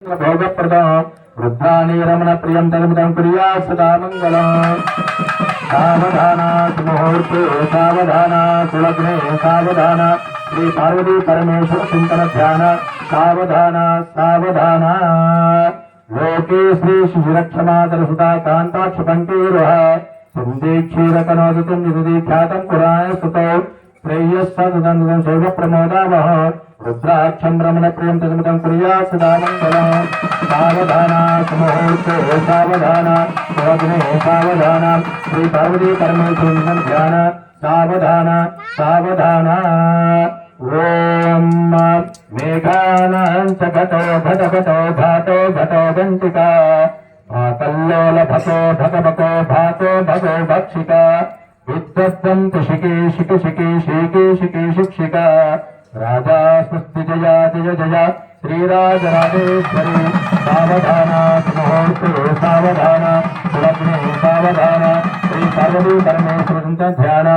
भोगप्रदं वृद्धानि रमणप्रियं तदमिदं कुर्यात् सदा मङ्गलम्। सावधान सुमुहूर्ते सावधान सुलग्ने सावधान श्री पार्वती परमेश्वर चिंतन ध्यान सावधान सावधान। लोके श्री शिशिरक्षमादरसुता कान्ताक्ष पङ्क्तिरुह सिन्धि क्षीरकनोदितं निदति ख्यातं पुराण स्तुतौ श्रेयस्सदनं शोभप्रमोदावह रुद्राक्षं रमणप्रियं तदमिदं कुर्यात् सदा मङ्गलम्। सावधान सुमुहूर्ते सावधान सुलग्ने सावधान श्री पार्वती परमेश्वर ध्यान सावधान सावधान। ओम मेघानां च घटो घटघटो घातो घटो गन्तिका भाकल्लोल भको भगभको भातो भगो भक्षिका विद्वद्वन्तु शिके शिके शिके शिके शिके शिक्षिका राजा स्वस्ति जया जय जया श्रीराजराजेश्वरी। सावधान मुहूर्ते सावधान सुलग्ने सावधान श्री पार्वती परमेश्वर ध्यान।